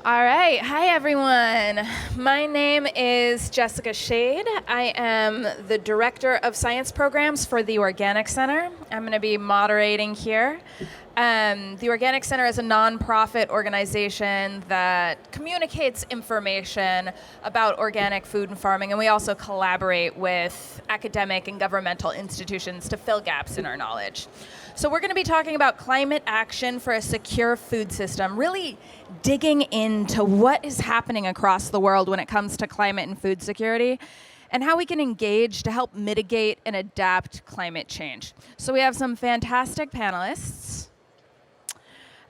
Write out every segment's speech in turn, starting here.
All right. Hi, everyone. My name is Jessica Shade. I am the Director of Science Programs for the Organic Center. I'm going to be moderating here. The Organic Center is a nonprofit organization that communicates information about organic food and farming, and we also collaborate with academic and governmental institutions to fill gaps in our knowledge. So we're going to be talking about climate action for a secure food system, really digging into what is happening across the world when it comes to climate and food security, and how we can engage to help mitigate and adapt climate change. So we have some fantastic panelists.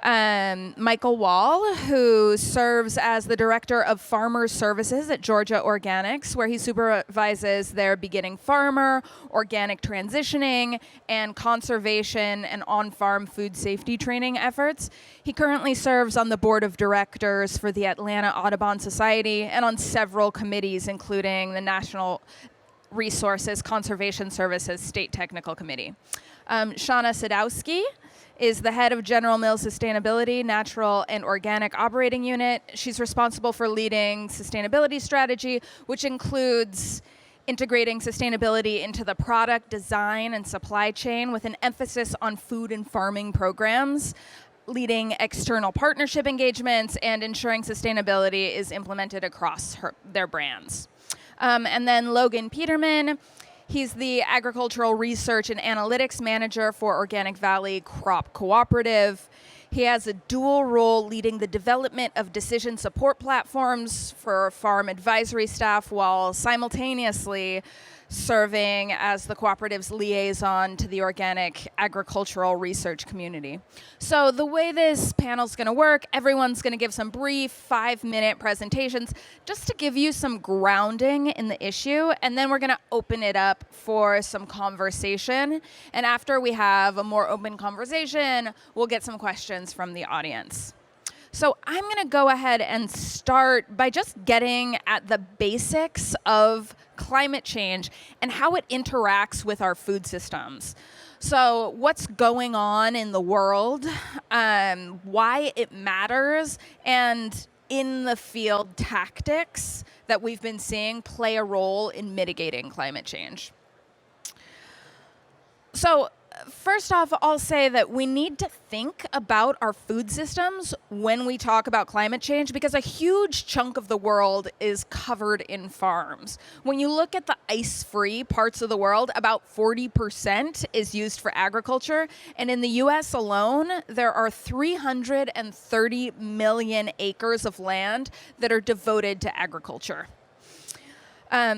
Michael Wall, who serves as the Director of Farmer Services at Georgia Organics, where he supervises their beginning farmer, organic transitioning, and conservation and on-farm food safety training efforts. He currently serves on the board of directors for the Atlanta Audubon Society and on several committees, including the National Resources Conservation Services State Technical Committee. Shauna Sadowski is the head of General Mills Sustainability, Natural and Organic Operating Unit. She's responsible for leading sustainability strategy, which includes integrating sustainability into the product design and supply chain with an emphasis on food and farming programs, leading external partnership engagements, and ensuring sustainability is implemented across their brands. And then Logan Peterman. He's the Agricultural Research and Analytics Manager for Organic Valley Crop Cooperative. He has a dual role leading the development of decision support platforms for farm advisory staff while simultaneously serving as the cooperative's liaison to the organic agricultural research community. So the way this panel's going to work, everyone's going to give some brief 5-minute presentations just to give you some grounding in the issue, and then we're going to open it up for some conversation. And after we have a more open conversation, we'll get some questions from the audience. So I'm going to go ahead and start by just getting at the basics of climate change and how it interacts with our food systems. So what's going on in the world, why it matters, and in the field tactics that we've been seeing play a role in mitigating climate change. So first off, I'll say that we need to think about our food systems when we talk about climate change because a huge chunk of the world is covered in farms. When you look at the ice-free parts of the world, about 40% is used for agriculture. And in the US alone, there are 330 million acres of land that are devoted to agriculture.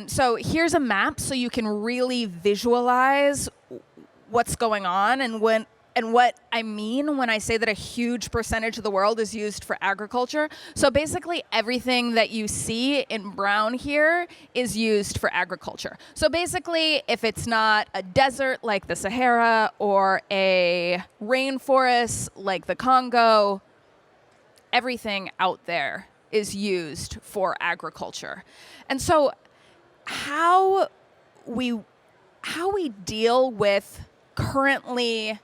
So here's a map so you can really visualize what's going on and what I mean when I say that a huge percentage of the world is used for agriculture. So basically everything that you see in brown here is used for agriculture. So basically if it's not a desert like the Sahara or a rainforest like the Congo, everything out there is used for agriculture. And so how we deal with currently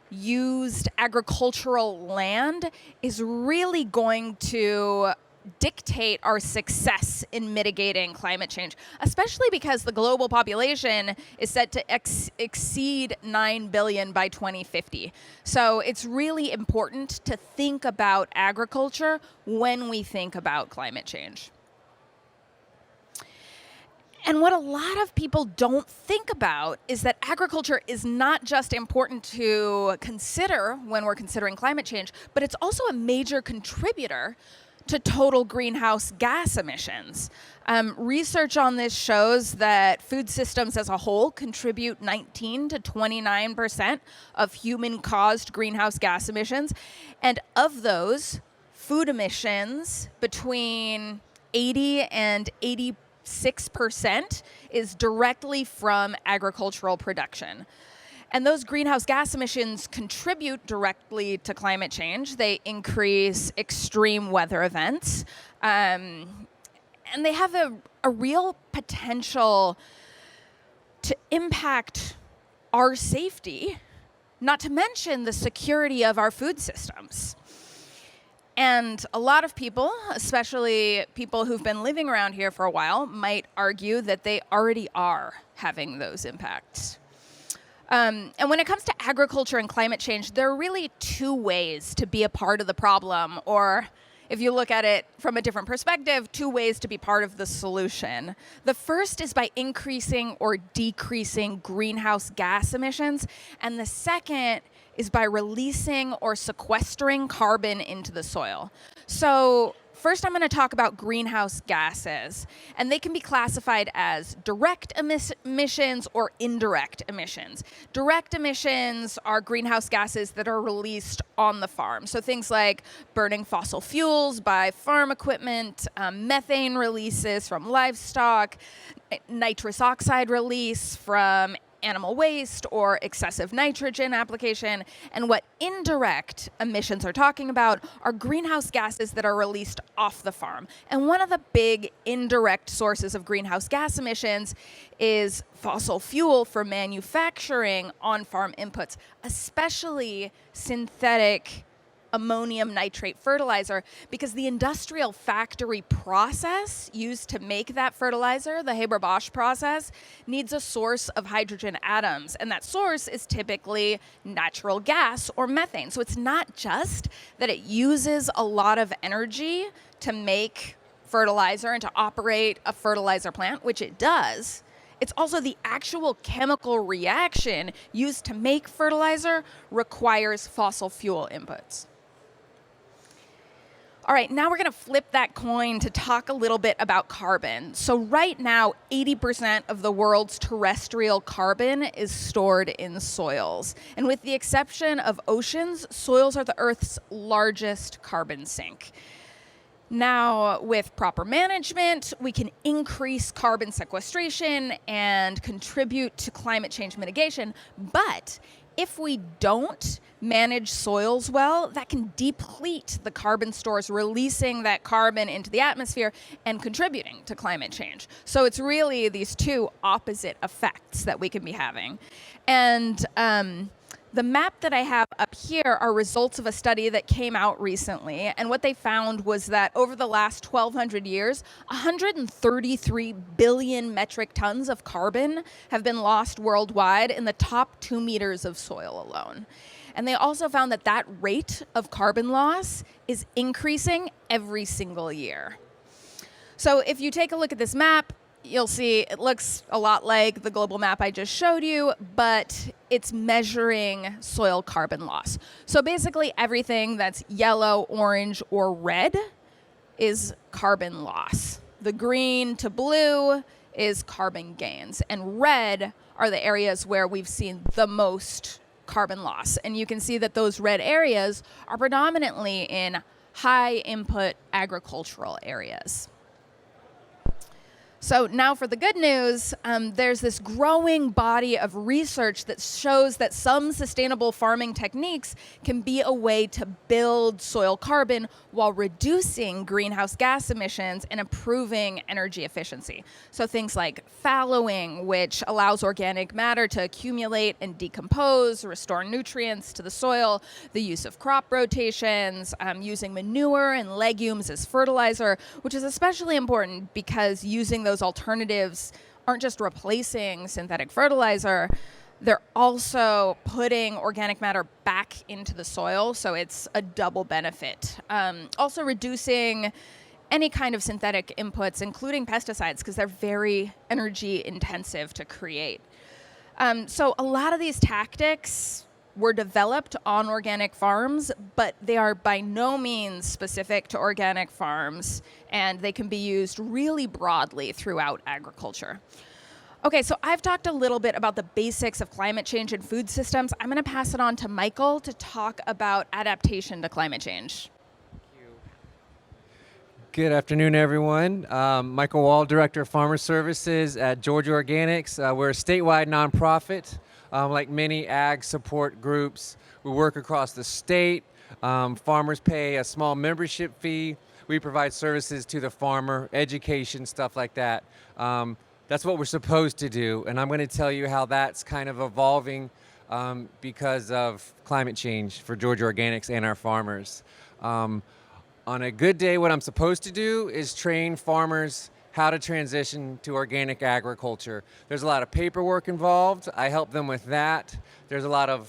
used agricultural land is really going to dictate our success in mitigating climate change, especially because the global population is set to exceed 9 billion by 2050. So it's really important to think about agriculture when we think about climate change. And what a lot of people don't think about is that agriculture is not just important to consider when we're considering climate change, but it's also a major contributor to total greenhouse gas emissions. Research on this shows that food systems as a whole contribute 19 to 29% of human-caused greenhouse gas emissions. And of those, food emissions between 80 and 86% is directly from agricultural production. And those greenhouse gas emissions contribute directly to climate change. They increase extreme weather events. And they have a real potential to impact our safety, not to mention the security of our food systems. And a lot of people, especially people who've been living around here for a while, might argue that they already are having those impacts. And when it comes to agriculture and climate change, there are really two ways to be a part of the problem, or if you look at it from a different perspective, two ways to be part of the solution. The first is by increasing or decreasing greenhouse gas emissions, and the second is by releasing or sequestering carbon into the soil. So first, I'm going to talk about greenhouse gases, and they can be classified as direct emissions or indirect emissions. Direct emissions are greenhouse gases that are released on the farm. So things like burning fossil fuels by farm equipment, methane releases from livestock, nitrous oxide release from animal waste or excessive nitrogen application. And what indirect emissions are talking about are greenhouse gases that are released off the farm. And one of the big indirect sources of greenhouse gas emissions is fossil fuel for manufacturing on-farm inputs, especially synthetic ammonium nitrate fertilizer, because the industrial factory process used to make that fertilizer, the Haber-Bosch process, needs a source of hydrogen atoms, and that source is typically natural gas or methane. So it's not just that it uses a lot of energy to make fertilizer and to operate a fertilizer plant, which it does. It's also the actual chemical reaction used to make fertilizer requires fossil fuel inputs. All right, now we're going to flip that coin to talk a little bit about carbon. So right now, 80% of the world's terrestrial carbon is stored in soils. And with the exception of oceans, soils are the Earth's largest carbon sink. Now, with proper management, we can increase carbon sequestration and contribute to climate change mitigation. But if we don't manage soils well, that can deplete the carbon stores, releasing that carbon into the atmosphere and contributing to climate change. So it's really these two opposite effects that we can be having. And the map that I have up here are results of a study that came out recently. And what they found was that over the last 1,200 years, 133 billion metric tons of carbon have been lost worldwide in the top 2 meters of soil alone. And they also found that that rate of carbon loss is increasing every single year. So if you take a look at this map, you'll see it looks a lot like the global map I just showed you, but it's measuring soil carbon loss. So basically everything that's yellow, orange, or red is carbon loss. The green to blue is carbon gains. And red are the areas where we've seen the most carbon loss. And you can see that those red areas are predominantly in high input agricultural areas. So now for the good news, there's this growing body of research that shows that some sustainable farming techniques can be a way to build soil carbon while reducing greenhouse gas emissions and improving energy efficiency. So things like fallowing, which allows organic matter to accumulate and decompose, restore nutrients to the soil, the use of crop rotations, using manure and legumes as fertilizer, which is especially important because using those alternatives aren't just replacing synthetic fertilizer, they're also putting organic matter back into the soil, so it's a double benefit. Also reducing any kind of synthetic inputs, including pesticides, because they're very energy intensive to create. So a lot of these tactics were developed on organic farms, but they are by no means specific to organic farms, and they can be used really broadly throughout agriculture. Okay, so I've talked a little bit about the basics of climate change and food systems. I'm going to pass it on to Michael to talk about adaptation to climate change. Good afternoon, everyone. Michael Wall, Director of Farmer Services at Georgia Organics. We're a statewide nonprofit. Like many ag support groups, we work across the state. Farmers pay a small membership fee. We provide services to the farmer, education, stuff like that. That's what we're supposed to do, and I'm going to tell you how that's kind of evolving because of climate change for Georgia Organics and our farmers. On a good day, what I'm supposed to do is train farmers how to transition to organic agriculture. There's a lot of paperwork involved. I help them with that. There's a lot of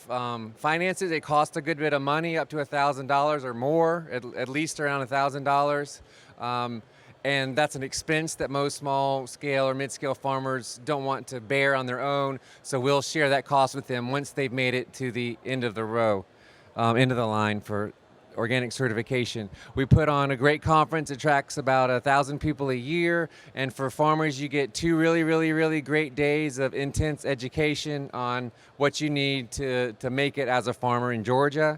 finances. It costs a good bit of money, up to $1,000 or more, at least around $1,000. And that's an expense that most small scale or mid-scale farmers don't want to bear on their own. So we'll share that cost with them once they've made it to the end of the row, end of the line for organic certification. We put on a great conference. It attracts about 1,000 people a year. And for farmers, you get 2 really great days of intense education on what you need to make it as a farmer in Georgia.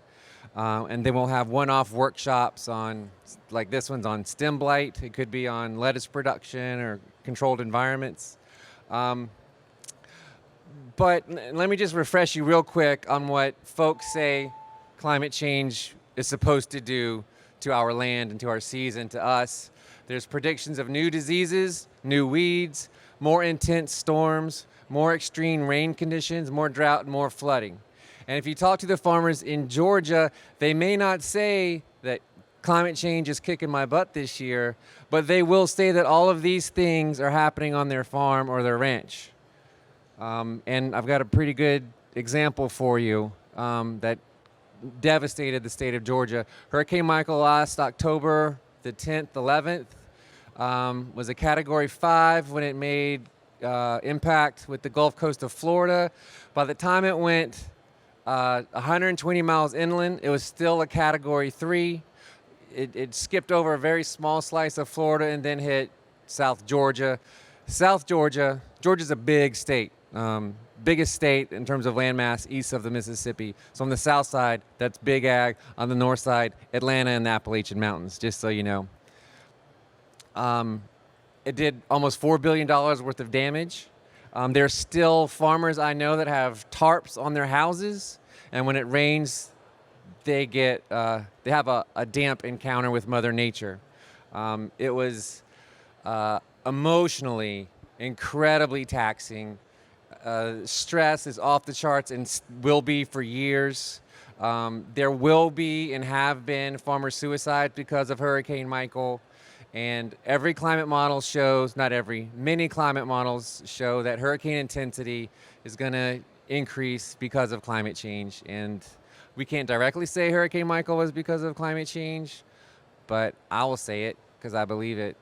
And then we'll have one-off workshops on, like this one's on stem blight. It could be on lettuce production or controlled environments. But let me just refresh you real quick on what folks say climate change is supposed to do to our land and to our seas and to us. There's predictions of new diseases, new weeds, more intense storms, more extreme rain conditions, more drought, and more flooding. And if you talk to the farmers in Georgia, they may not say that climate change is kicking my butt this year, but they will say that all of these things are happening on their farm or their ranch. And I've got a pretty good example for you that devastated the state of Georgia. Hurricane Michael last October the 10th, 11th, was a Category 5 when it made impact with the Gulf Coast of Florida. By the time it went 120 miles inland, it was still a Category 3. It skipped over a very small slice of Florida and then hit South Georgia. Georgia's a big state. Biggest state in terms of landmass east of the Mississippi. So on the south side, that's big ag. On the north side, Atlanta and the Appalachian Mountains, just so you know. It did almost $4 billion worth of damage. There's still farmers I know that have tarps on their houses, and when it rains, they have a damp encounter with Mother Nature. It was emotionally incredibly taxing. Stress is off the charts and will be for years. There will be and have been farmer suicides because of Hurricane Michael. And every climate model shows, not every, many climate models show that hurricane intensity is going to increase because of climate change. And we can't directly say Hurricane Michael was because of climate change, but I will say it because I believe it.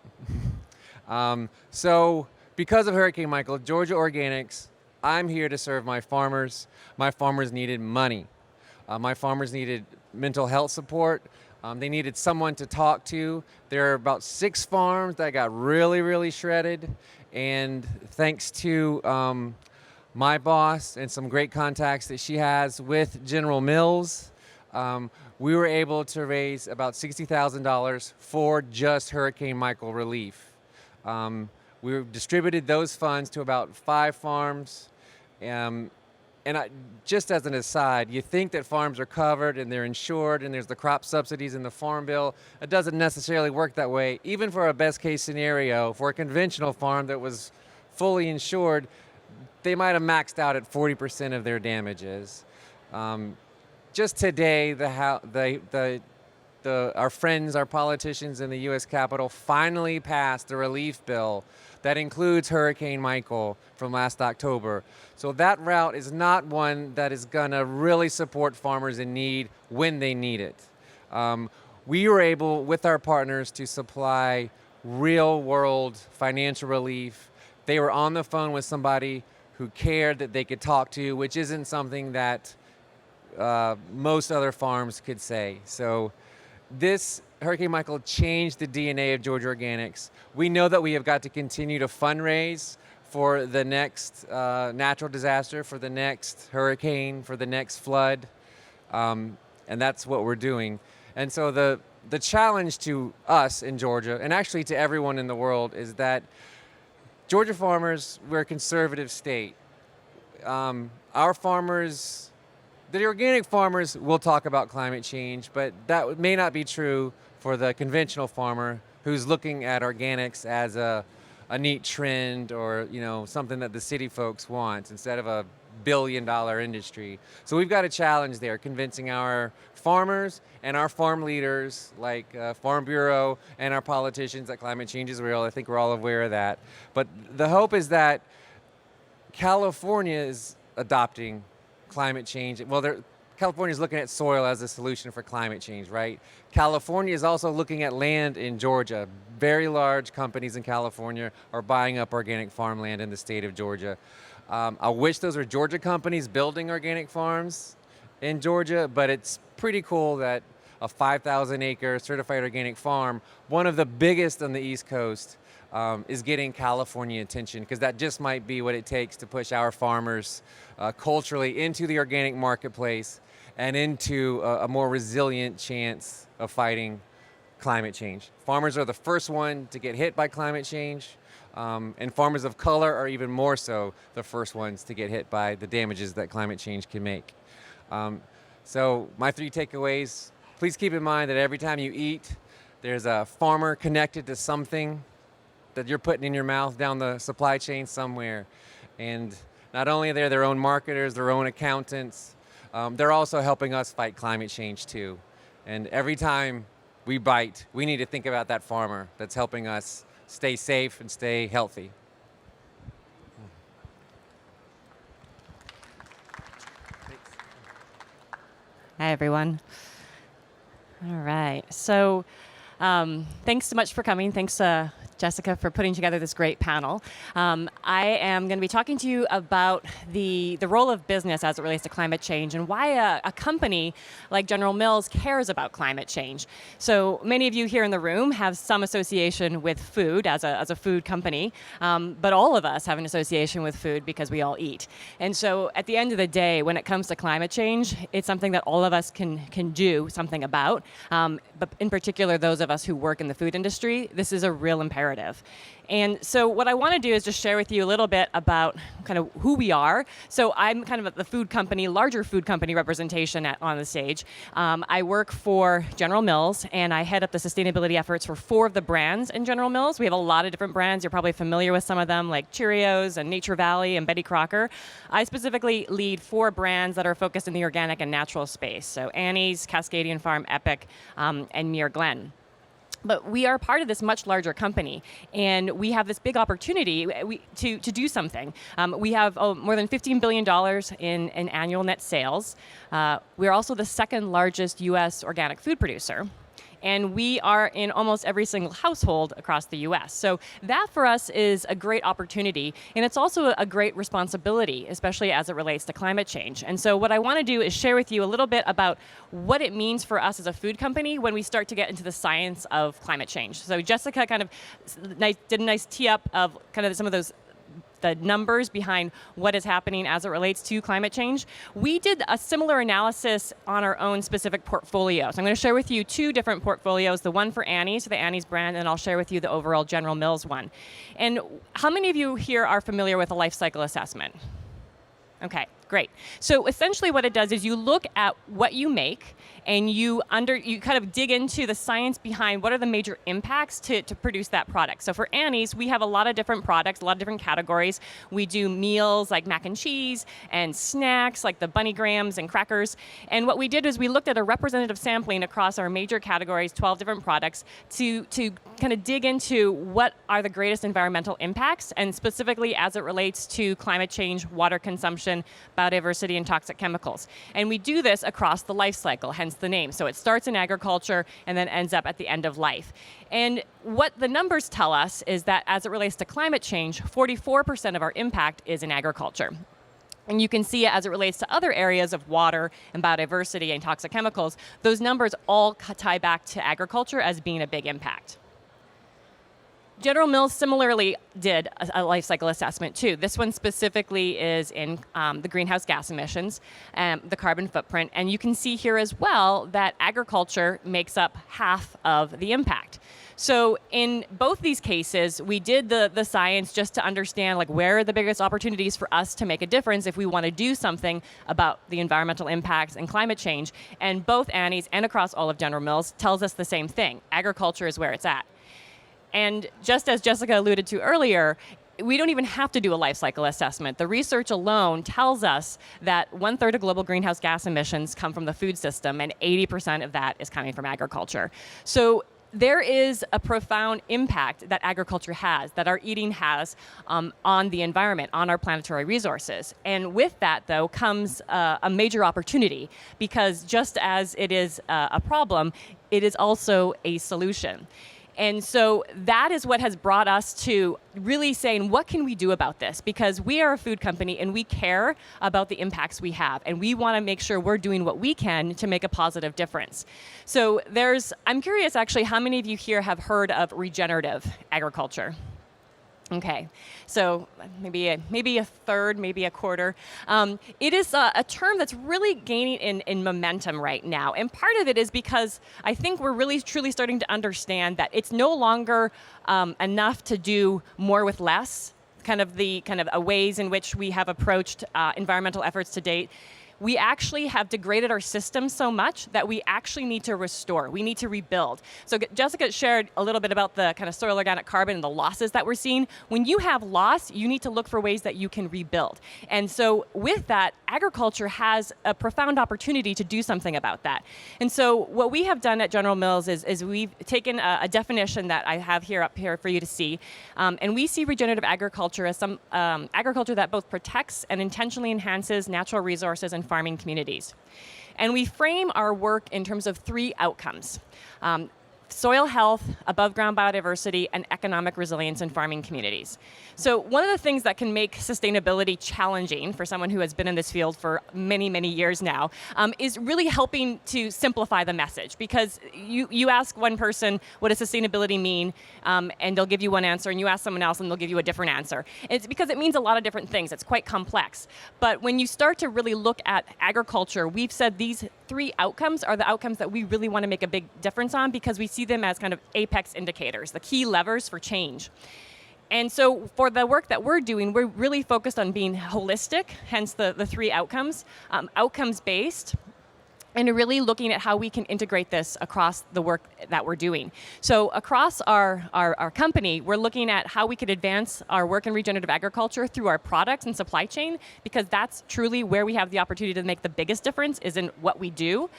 So because of Hurricane Michael, Georgia Organics, I'm here to serve my farmers. My farmers needed money. My farmers needed mental health support. They needed someone to talk to. There are about 6 farms that got really shredded. And thanks to my boss and some great contacts that she has with General Mills, we were able to raise about $60,000 for just Hurricane Michael relief. We distributed those funds to about 5 farms. Just as an aside, you think that farms are covered and they're insured and there's the crop subsidies in the Farm Bill. It doesn't necessarily work that way. Even for a best case scenario, for a conventional farm that was fully insured, they might have maxed out at 40% of their damages. Just today, our friends, our politicians in the U.S. Capitol finally passed the relief bill that includes Hurricane Michael from last October. So that route is not one that is gonna really support farmers in need when they need it. We were able, with our partners, to supply real-world financial relief. They were on the phone with somebody who cared that they could talk to, which isn't something that most other farms could say. So this Hurricane Michael changed the DNA of Georgia Organics. We know that we have got to continue to fundraise for the next natural disaster, for the next hurricane, for the next flood, and that's what we're doing. And so the challenge to us in Georgia, and actually to everyone in the world, is that Georgia farmers, we're a conservative state. Our farmers, the organic farmers will talk about climate change, but that may not be true for the conventional farmer who's looking at organics as a neat trend or something that the city folks want instead of a billion-dollar industry. So we've got a challenge there, convincing our farmers and our farm leaders like Farm Bureau and our politicians that climate change is real. I think we're all aware of that. But the hope is that California is adopting climate change. Well, California is looking at soil as a solution for climate change, right? California is also looking at land in Georgia. Very large companies in California are buying up organic farmland in the state of Georgia. I wish those were Georgia companies building organic farms in Georgia, but it's pretty cool that a 5,000-acre certified organic farm, one of the biggest on the East Coast, is getting California attention, because that just might be what it takes to push our farmers culturally into the organic marketplace and into a more resilient chance of fighting climate change. Farmers are the first one to get hit by climate change, and farmers of color are even more so the first ones to get hit by the damages that climate change can make. So my 3 takeaways: please keep in mind that every time you eat, there's a farmer connected to something that you're putting in your mouth down the supply chain somewhere. And not only are they their own marketers, their own accountants, they're also helping us fight climate change too. And every time we bite, we need to think about that farmer that's helping us stay safe and stay healthy. Hi, everyone. All right. So thanks so much for coming. Thanks, Jessica, for putting together this great panel. I am going to be talking to you about the role of business as it relates to climate change and why a company like General Mills cares about climate change. So many of you here in the room have some association with food as a food company, but all of us have an association with food because we all eat. And so at the end of the day, when it comes to climate change, it's something that all of us can do something about. But in particular, those of us who work in the food industry, this is a real imperative. And so what I want to do is just share with you a little bit about kind of who we are. So I'm kind of the food company, larger food company representation on the stage. I work for General Mills, and I head up the sustainability efforts for 4 of the brands in General Mills. We have a lot of different brands. You're probably familiar with some of them, like Cheerios and Nature Valley and Betty Crocker. I specifically lead 4 brands that are focused in the organic and natural space. So Annie's, Cascadian Farm, Epic, and Muir Glen. But we are part of this much larger company, and we have this big opportunity to do something. We have more than $15 billion in annual net sales. We're also the 2nd largest U.S. organic food producer. And we are in almost every single household across the U.S. So that for us is a great opportunity, and it's also a great responsibility, especially as it relates to climate change. And so what I want to do is share with you a little bit about what it means for us as a food company when we start to get into the science of climate change. So Jessica kind of did a nice tee up of kind of some of the numbers behind what is happening as it relates to climate change. We did a similar analysis on our own specific portfolio. So I'm going to share with you 2 different portfolios, the one for Annie's, so the Annie's brand, and I'll share with you the overall General Mills one. And how many of you here are familiar with a life cycle assessment? Okay, great. So essentially what it does is you look at what you make, and you kind of dig into the science behind what are the major impacts to produce that product. So for Annie's, we have a lot of different products, a lot of different categories. We do meals like mac and cheese, and snacks like the bunny grahams and crackers. And what we did is we looked at a representative sampling across our major categories, 12 different products, to kind of dig into what are the greatest environmental impacts, and specifically as it relates to climate change, water consumption, biodiversity, and toxic chemicals. And we do this across the life cycle, hence the name. So it starts in agriculture and then ends up at the end of life. And what the numbers tell us is that as it relates to climate change, 44% of our impact is in agriculture. And you can see it as it relates to other areas of water and biodiversity and toxic chemicals. Those numbers all tie back to agriculture as being a big impact. General Mills similarly did a life cycle assessment too. This one specifically is in the greenhouse gas emissions, the carbon footprint, and you can see here as well that agriculture makes up half of the impact. So in both these cases, we did the science just to understand like where are the biggest opportunities for us to make a difference if we want to do something about the environmental impacts and climate change. And both Annie's and across all of General Mills tells us the same thing. Agriculture is where it's at. And just as Jessica alluded to earlier, we don't even have to do a life cycle assessment. The research alone tells us that 1/3 of global greenhouse gas emissions come from the food system, and 80% of that is coming from agriculture. So there is a profound impact that agriculture has, that our eating has on the environment, on our planetary resources. And with that, though, comes a major opportunity, because just as it is a problem, it is also a solution. And so that is what has brought us to really saying, what can we do about this? Because we are a food company and we care about the impacts we have, and we want to make sure we're doing what we can to make a positive difference. So I'm curious actually, how many of you here have heard of regenerative agriculture? Okay, so maybe a third, maybe a quarter. It is a term that's really gaining in momentum right now, and part of it is because I think we're really truly starting to understand that it's no longer enough to do more with less. Kind of ways in which we have approached environmental efforts to date. We actually have degraded our system so much that we actually need to restore. We need to rebuild. So Jessica shared a little bit about the kind of soil organic carbon and the losses that we're seeing. When you have loss, you need to look for ways that you can rebuild. And so with that, agriculture has a profound opportunity to do something about that. And so what we have done at General Mills is we've taken a definition that I have up here for you to see. And we see regenerative agriculture as some agriculture that both protects and intentionally enhances natural resources and farming communities. And we frame our work in terms of 3 outcomes: soil health, above ground biodiversity, and economic resilience in farming communities. So one of the things that can make sustainability challenging for someone who has been in this field for many, many years now is really helping to simplify the message. Because you ask one person, what does sustainability mean? And they'll give you one answer, and you ask someone else and they'll give you a different answer. It's because it means a lot of different things. It's quite complex. But when you start to really look at agriculture, we've said these 3 outcomes are the outcomes that we really want to make a big difference on, because we see them as kind of apex indicators, the key levers for change. And so for the work that we're doing, we're really focused on being holistic, hence the 3 outcomes, outcomes-based, and really looking at how we can integrate this across the work that we're doing. So across our company, we're looking at how we could advance our work in regenerative agriculture through our products and supply chain, because that's truly where we have the opportunity to make the biggest difference, is in what we do.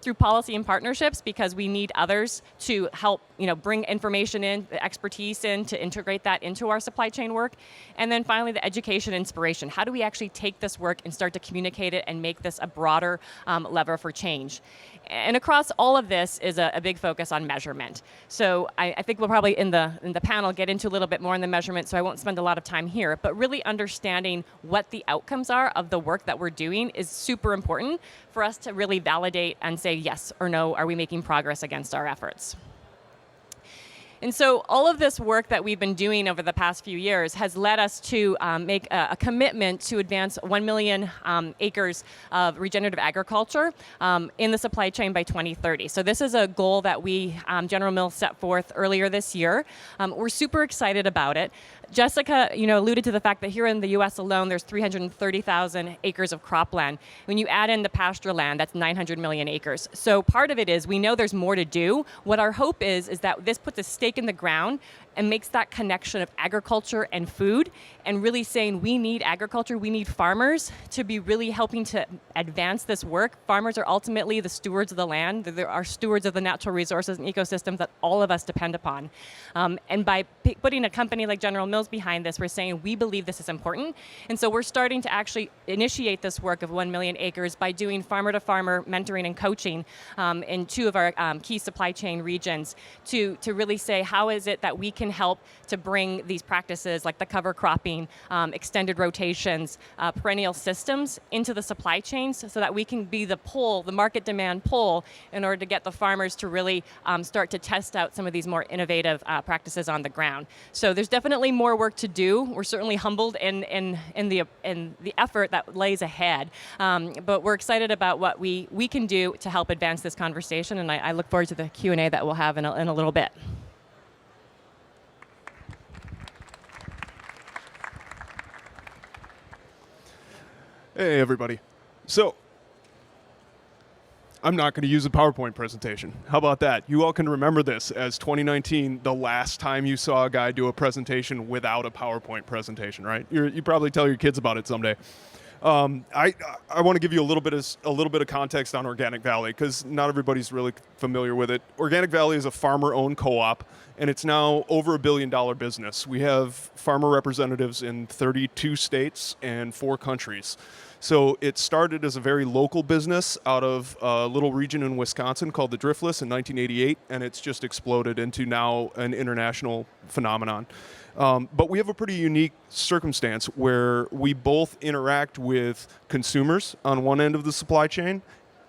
Through policy and partnerships, because we need others to help bring information in, the expertise in, to integrate that into our supply chain work. And then finally, the education inspiration. How do we actually take this work and start to communicate it and make this a broader lever for change? And across all of this is a big focus on measurement. So I think we'll probably in the panel get into a little bit more in the measurement, so I won't spend a lot of time here. But really understanding what the outcomes are of the work that we're doing is super important for us to really validate and say yes or no, are we making progress against our efforts? And so all of this work that we've been doing over the past few years has led us to make a commitment to advance 1 million acres of regenerative agriculture in the supply chain by 2030. So this is a goal that we, General Mills, set forth earlier this year. We're super excited about it. Jessica, alluded to the fact that here in the U.S. alone, there's 330,000 acres of cropland. When you add in the pasture land, that's 900 million acres. So part of it is we know there's more to do. What our hope is that this puts a stake in the ground and makes that connection of agriculture and food, and really saying we need agriculture, we need farmers to be really helping to advance this work. Farmers are ultimately the stewards of the land. They are stewards of the natural resources and ecosystems that all of us depend upon. And by putting a company like General Mills behind this, we're saying we believe this is important. And so we're starting to actually initiate this work of 1 million acres by doing farmer-to-farmer mentoring and coaching in 2 of our key supply chain regions to really say, how is it that we can help to bring these practices like the cover cropping, extended rotations, perennial systems into the supply chains, so that we can be the pull, the market demand pull, in order to get the farmers to really start to test out some of these more innovative practices on the ground. So there's definitely more work to do. We're certainly humbled in the effort that lays ahead, but we're excited about what we can do to help advance this conversation, and I look forward to the Q&A that we'll have in a little bit. Hey, everybody. So, I'm not going to use a PowerPoint presentation. How about that? You all can remember this as 2019, the last time you saw a guy do a presentation without a PowerPoint presentation, right? You probably tell your kids about it someday. I want to give you a little bit of context on Organic Valley because not everybody's really familiar with it. Organic Valley is a farmer-owned co-op, and it's now over $1 billion business. We have farmer representatives in 32 states and 4 countries. So it started as a very local business out of a little region in Wisconsin called the Driftless in 1988, and it's just exploded into now an international phenomenon. But we have a pretty unique circumstance where we both interact with consumers on one end of the supply chain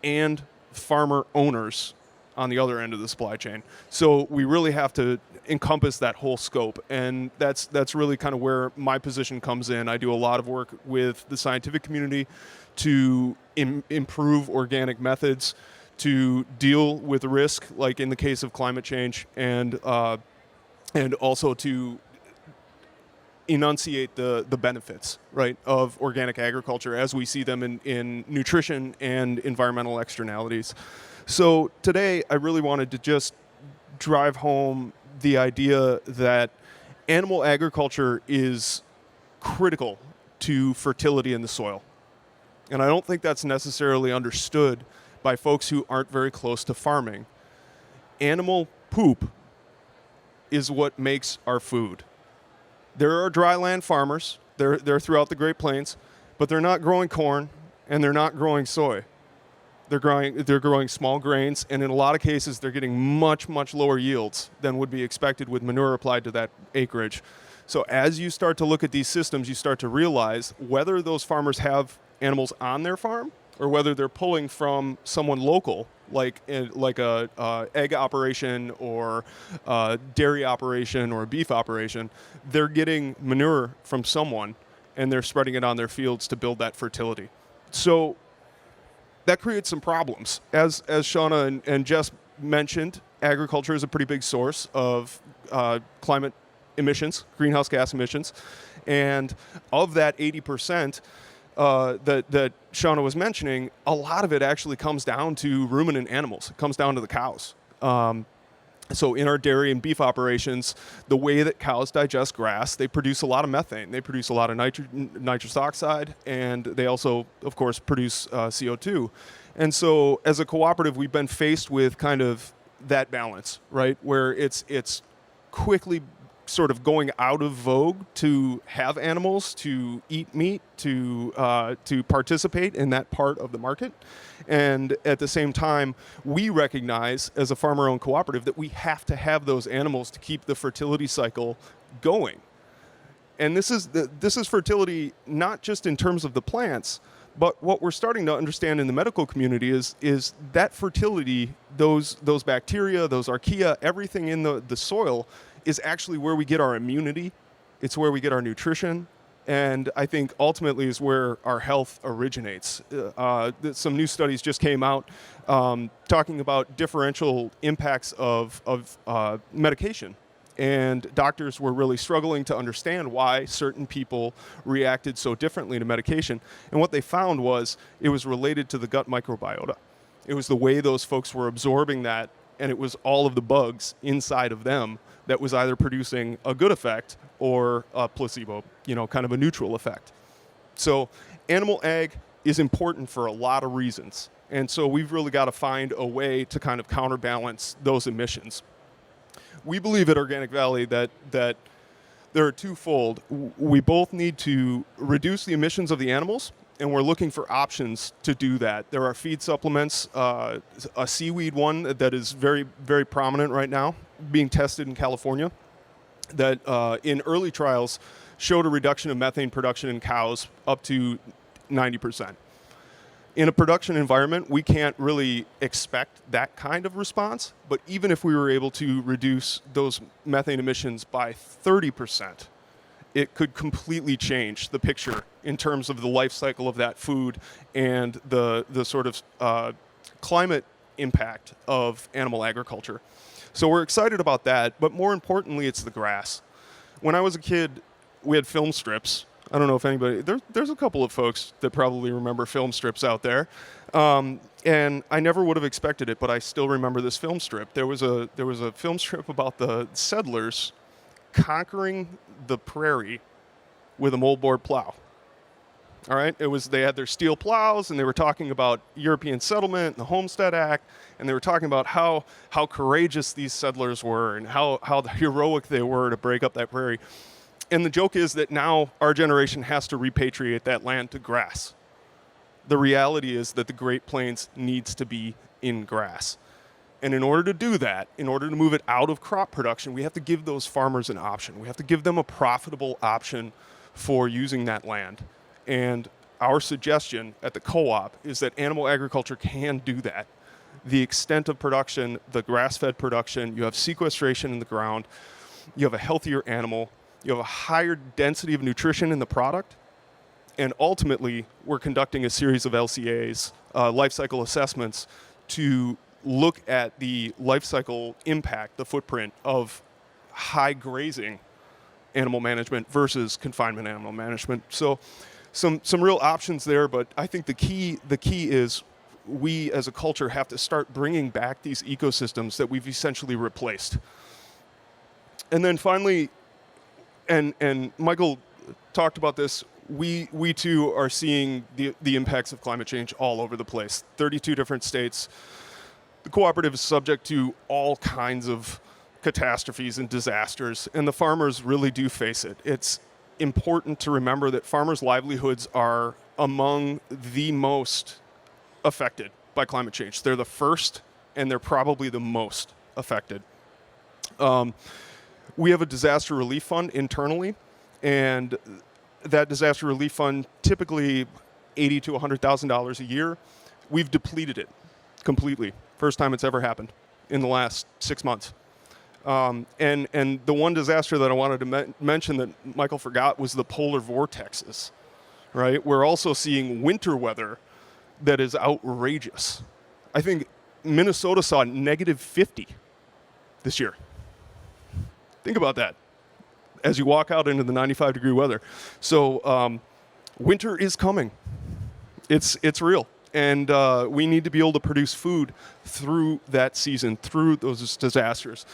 and farmer owners on the other end of the supply chain. So we really have to encompass that whole scope, and that's really kind of where my position comes in. I do a lot of work with the scientific community to improve organic methods to deal with risk, like in the case of climate change, and also to enunciate the benefits, right, of organic agriculture as we see them in nutrition and environmental externalities. So today I really wanted to just drive home the idea that animal agriculture is critical to fertility in the soil. And I don't think that's necessarily understood by folks who aren't very close to farming. Animal poop is what makes our food. There are dryland farmers, they're throughout the Great Plains, but they're not growing corn and they're not growing soy. They're growing small grains, and in a lot of cases, they're getting much, much lower yields than would be expected with manure applied to that acreage. So as you start to look at these systems, you start to realize whether those farmers have animals on their farm or whether they're pulling from someone local, like a egg operation or a dairy operation or a beef operation. They're getting manure from someone, and they're spreading it on their fields to build that fertility. So that creates some problems. As Shauna and Jess mentioned, agriculture is a pretty big source of climate emissions, greenhouse gas emissions. And of that 80% that Shauna was mentioning, a lot of it actually comes down to ruminant animals. It comes down to the cows. So in our dairy and beef operations, the way that cows digest grass, they produce a lot of methane. They produce a lot of nitrous oxide, and they also, of course, produce CO2. And so as a cooperative, we've been faced with kind of that balance, right, where it's quickly sort of going out of vogue to have animals, to eat meat, to participate in that part of the market. And at the same time, we recognize as a farmer-owned cooperative that we have to have those animals to keep the fertility cycle going. And this is fertility not just in terms of the plants, but what we're starting to understand in the medical community is that fertility, those bacteria, those archaea, everything in the soil is actually where we get our immunity. It's where we get our nutrition. And I think ultimately is where our health originates. Some new studies just came out talking about differential impacts of medication. And doctors were really struggling to understand why certain people reacted so differently to medication. And what they found was it was related to the gut microbiota. It was the way those folks were absorbing that, and it was all of the bugs inside of them that was either producing a good effect or a placebo, kind of a neutral effect. So animal ag is important for a lot of reasons. And so we've really got to find a way to kind of counterbalance those emissions. We believe at Organic Valley that there are twofold. We both need to reduce the emissions of the animals, and we're looking for options to do that. There are feed supplements, a seaweed one that is very, very prominent right now, being tested in California, that in early trials showed a reduction of methane production in cows up to 90%. In a production environment, we can't really expect that kind of response, but even if we were able to reduce those methane emissions by 30%, it could completely change the picture in terms of the life cycle of that food and the sort of climate impact of animal agriculture. So we're excited about that, but more importantly, it's the grass. When I was a kid, we had film strips. I don't know if anybody, there's a couple of folks that probably remember film strips out there. And I never would have expected it, but I still remember this film strip. There was a film strip about the settlers conquering the prairie with a moldboard plow. All right, they had their steel plows, and they were talking about European settlement and the Homestead Act, and they were talking about how courageous these settlers were and how heroic they were to break up that prairie. And the joke is that now our generation has to repatriate that land to grass. The reality is that the Great Plains needs to be in grass. And in order to do that, in order to move it out of crop production, we have to give those farmers an option. We have to give them a profitable option for using that land. And our suggestion at the co-op is that animal agriculture can do that. The extent of production, the grass-fed production, you have sequestration in the ground, you have a healthier animal, you have a higher density of nutrition in the product, and ultimately we're conducting a series of LCAs, life cycle assessments, to look at the life cycle impact, the footprint of high grazing animal management versus confinement animal management. So some real options there, but I think the key is we as a culture have to start bringing back these ecosystems that we've essentially replaced. And then finally, and Michael talked about this, we too are seeing the impacts of climate change all over the place. 32 different states. The cooperative is subject to all kinds of catastrophes and disasters, and the farmers really do face it. It's important to remember that farmers' livelihoods are among the most affected by climate change. They're the first, and they're probably the most affected. We have a disaster relief fund internally, and that disaster relief fund typically $80,000 to $100,000 a year. We've depleted it completely. First time it's ever happened in the last 6 months. And the one disaster that I wanted to mention that Michael forgot was the polar vortexes, right? We're also seeing winter weather that is outrageous. I think Minnesota saw -50 this year. Think about that as you walk out into the 95-degree weather. So winter is coming. It's real. And we need to be able to produce food through that season, through those disasters.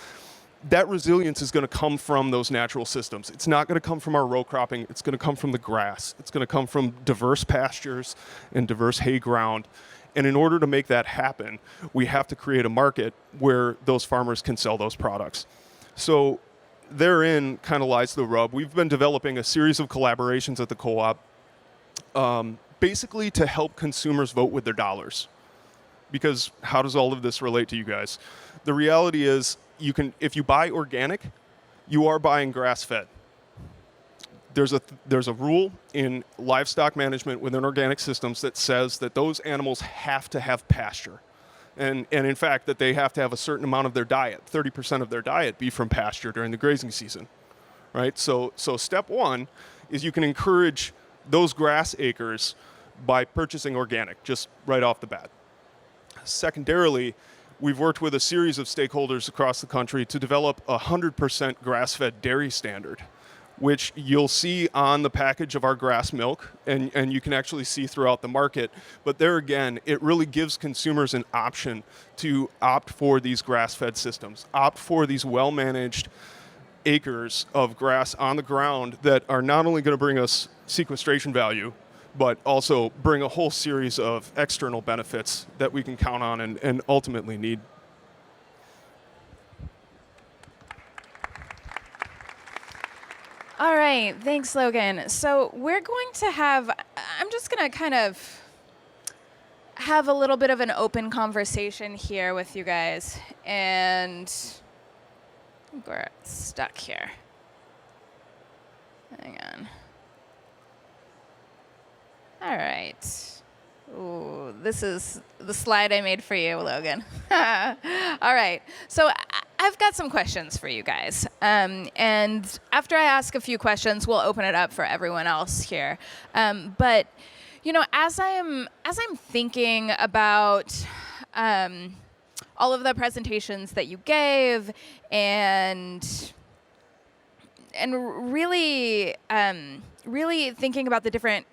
That resilience is going to come from those natural systems. It's not going to come from our row cropping. It's going to come from the grass. It's going to come from diverse pastures and diverse hay ground. And in order to make that happen, we have to create a market where those farmers can sell those products. So therein kind of lies the rub. We've been developing a series of collaborations at the co-op, basically to help consumers vote with their dollars. Because how does all of this relate to you guys? The reality is, if you buy organic, you are buying grass-fed. There's a rule in livestock management within organic systems that says that those animals have to have pasture. And in fact, that they have to have a certain amount of their diet, 30% of their diet, be from pasture during the grazing season, right? So step one is you can encourage those grass acres by purchasing organic, just right off the bat. Secondarily, we've worked with a series of stakeholders across the country to develop a 100% grass-fed dairy standard, which you'll see on the package of our grass milk, and you can actually see throughout the market. But there again, it really gives consumers an option to opt for these grass-fed systems, opt for these well-managed acres of grass on the ground that are not only going to bring us sequestration value, but also bring a whole series of external benefits that we can count on and ultimately need. All right, thanks, Logan. So we're going to I'm just going to kind of have a little bit of an open conversation here with you guys. And I think we're stuck here. Hang on. All right. Ooh, this is the slide I made for you, Logan. All right. So I've got some questions for you guys. And after I ask a few questions, we'll open it up for everyone else here. But, you know, as I'm thinking about all of the presentations that you gave and really thinking about the different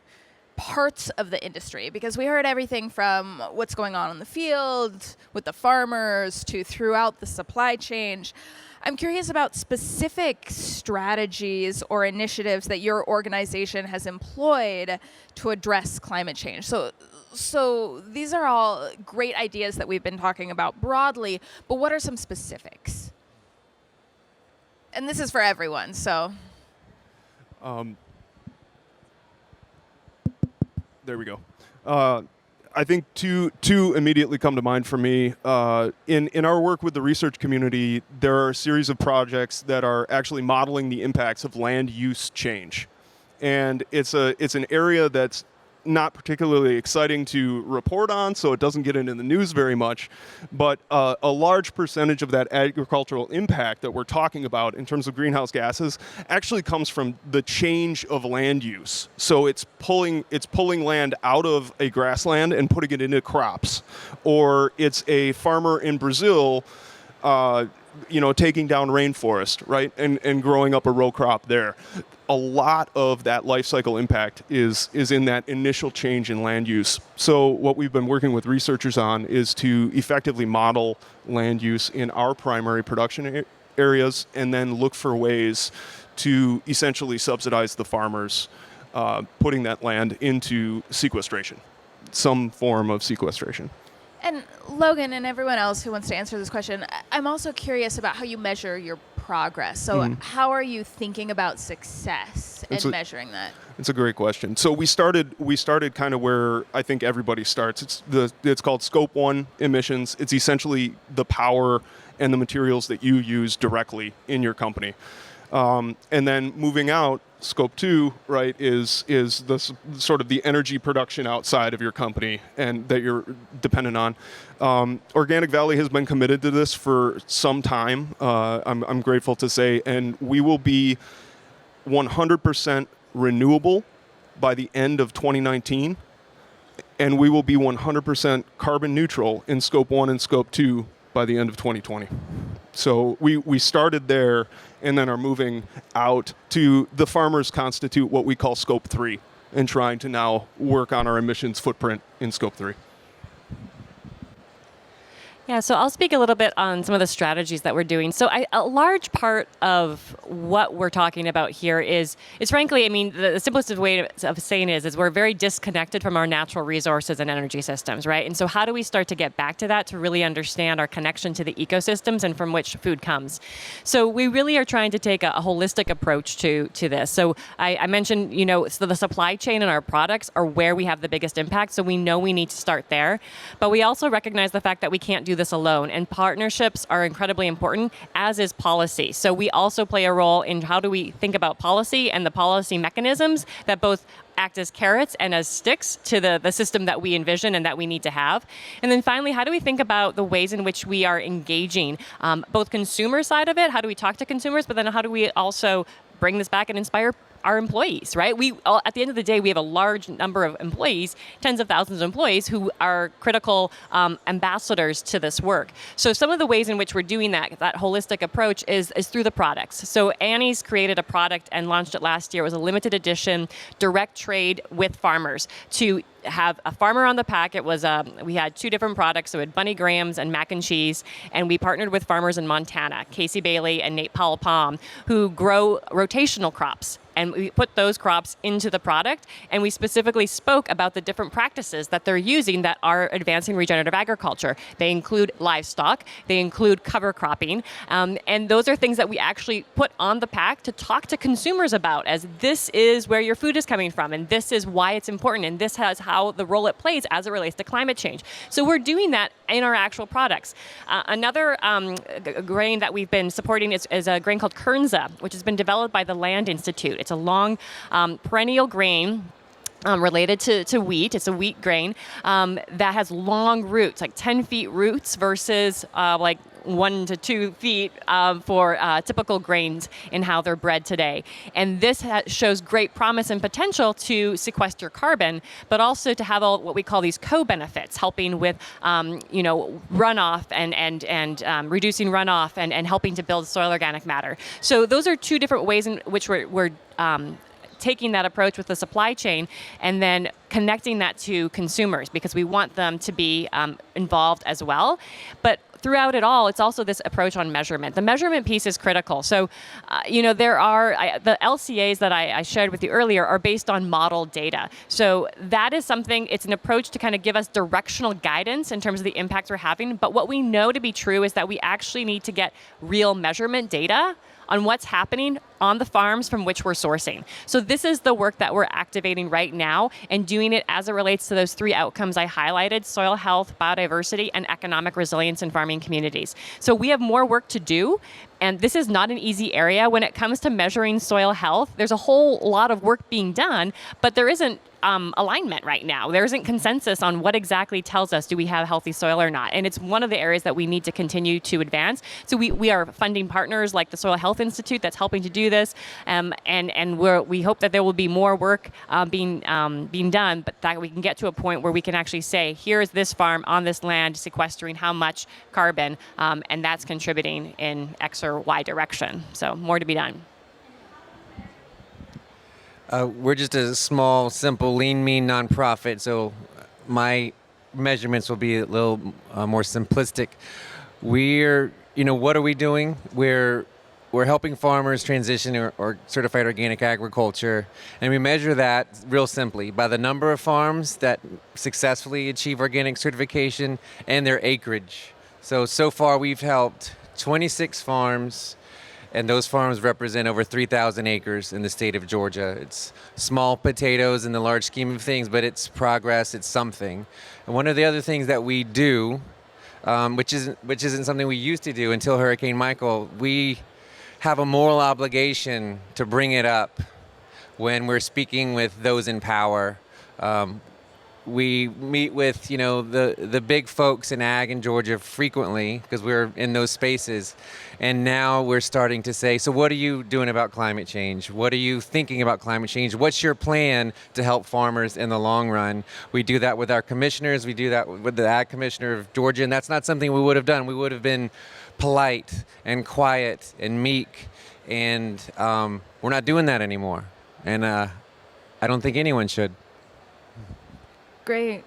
parts of the industry? Because we heard everything from what's going on in the field with the farmers to throughout the supply chain. I'm curious about specific strategies or initiatives that your organization has employed to address climate change. So these are all great ideas that we've been talking about broadly, but what are some specifics? And this is for everyone, so. There we go. I think two immediately come to mind for me. In our work with the research community, there are a series of projects that are actually modeling the impacts of land use change, and it's an area that's not particularly exciting to report on, so it doesn't get into the news very much. But a large percentage of that agricultural impact that we're talking about in terms of greenhouse gases actually comes from the change of land use. So it's pulling land out of a grassland and putting it into crops, or it's a farmer in Brazil taking down rainforest, right, and growing up a row crop there. A lot of that life cycle impact is in that initial change in land use. So what we've been working with researchers on is to effectively model land use in our primary production areas, and then look for ways to essentially subsidize the farmers putting that land into sequestration, some form of sequestration. And Logan and everyone else who wants to answer this question, I'm also curious about how you measure your progress. So how are you thinking about success and measuring that? It's a great question. So we started kind of where I think everybody starts. It's called Scope 1 emissions. It's essentially the power and the materials that you use directly in your company. And then moving out, Scope 2, right, is the sort of the energy production outside of your company and that you're dependent on. Organic Valley has been committed to this for some time. I'm grateful to say, and we will be 100% renewable by the end of 2019, and we will be 100% carbon neutral in Scope 1 and Scope 2 by the end of 2020. So we started there and then are moving out to the farmers constitute what we call Scope 3, and trying to now work on our emissions footprint in Scope 3. Yeah, so I'll speak a little bit on some of the strategies that we're doing. So a large part of what we're talking about here is frankly, I mean, the simplest way of saying it is we're very disconnected from our natural resources and energy systems, right? And so how do we start to get back to that to really understand our connection to the ecosystems and from which food comes? So we really are trying to take a holistic approach to this. So I mentioned, so the supply chain and our products are where we have the biggest impact. So we know we need to start there. But we also recognize the fact that we can't do this alone, and partnerships are incredibly important, as is policy. So we also play a role in how do we think about policy and the policy mechanisms that both act as carrots and as sticks to the system that we envision and that we need to have. And then finally, how do we think about the ways in which we are engaging both consumer side of it, how do we talk to consumers, but then how do we also bring this back and inspire our employees, right? At the end of the day, we have a large number of employees, tens of thousands of employees who are critical ambassadors to this work. So some of the ways in which we're doing that holistic approach is through the products. So Annie's created a product and launched it last year. It was a limited edition direct trade with farmers to have a farmer on the pack. It was we had two different products. So we had Bunny Grahams and mac and cheese, and we partnered with farmers in Montana, Casey Bailey and Nate Powell Palm, who grow rotational crops. And we put those crops into the product, and we specifically spoke about the different practices that they're using that are advancing regenerative agriculture. They include livestock, they include cover cropping, and those are things that we actually put on the pack to talk to consumers about, as this is where your food is coming from, and this is why it's important, and this has how the role it plays as it relates to climate change. So we're doing that in our actual products. Another grain that we've been supporting is a grain called Kernza, which has been developed by the Land Institute. It's a long perennial grain related to wheat. It's a wheat grain that has long roots, like 10 feet roots versus like 1 to 2 feet for typical grains in how they're bred today. And this shows great promise and potential to sequester carbon, but also to have all what we call these co-benefits, helping with runoff and reducing runoff and helping to build soil organic matter. So those are two different ways in which we're taking that approach with the supply chain and then connecting that to consumers, because we want them to be involved as well. But throughout it all, it's also this approach on measurement. The measurement piece is critical. So, there are the LCAs that I shared with you earlier are based on model data. So that is something, it's an approach to kind of give us directional guidance in terms of the impacts we're having. But what we know to be true is that we actually need to get real measurement data on what's happening on the farms from which we're sourcing. So this is the work that we're activating right now and doing it as it relates to those 3 outcomes I highlighted: soil health, biodiversity, and economic resilience in farming communities. So we have more work to do, and this is not an easy area. When it comes to measuring soil health, there's a whole lot of work being done, but there isn't alignment right now. There isn't consensus on what exactly tells us do we have healthy soil or not. And it's one of the areas that we need to continue to advance. So we are funding partners like the Soil Health Institute that's helping to do this. And we hope that there will be more work being done, but that we can get to a point where we can actually say, here's this farm on this land sequestering how much carbon, and that's contributing in X or Y direction. So more to be done. We're just a small, simple, lean, mean nonprofit, so my measurements will be a little more simplistic. What are we doing? We're helping farmers transition or certified organic agriculture, and we measure that real simply by the number of farms that successfully achieve organic certification and their acreage. So far we've helped 26 farms, and those farms represent over 3,000 acres in the state of Georgia. It's small potatoes in the large scheme of things, but it's progress, it's something. And one of the other things that we do, which isn't something we used to do until Hurricane Michael, we have a moral obligation to bring it up when we're speaking with those in power. We meet with, the big folks in ag in Georgia frequently because we're in those spaces. And now we're starting to say, so what are you doing about climate change? What are you thinking about climate change? What's your plan to help farmers in the long run? We do that with our commissioners. We do that with the ag commissioner of Georgia. And that's not something we would have done. We would have been polite and quiet and meek. And we're not doing that anymore. And I don't think anyone should. Great.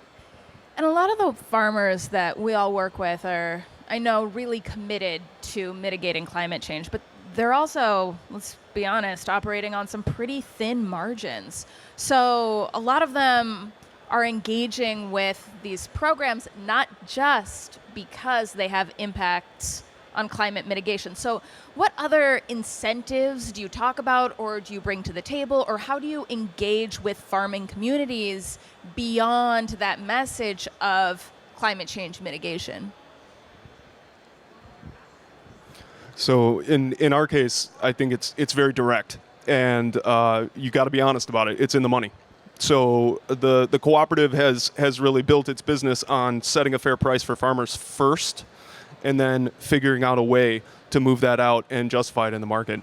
And a lot of the farmers that we all work with are, I know, really committed to mitigating climate change, but they're also, let's be honest, operating on some pretty thin margins. So a lot of them are engaging with these programs not just because they have impacts on climate mitigation. So what other incentives do you talk about or do you bring to the table, or how do you engage with farming communities beyond that message of climate change mitigation? So in our case, I think it's very direct, and you got to be honest about it. It's in the money. So the cooperative has really built its business on setting a fair price for farmers first, and then figuring out a way to move that out and justify it in the market.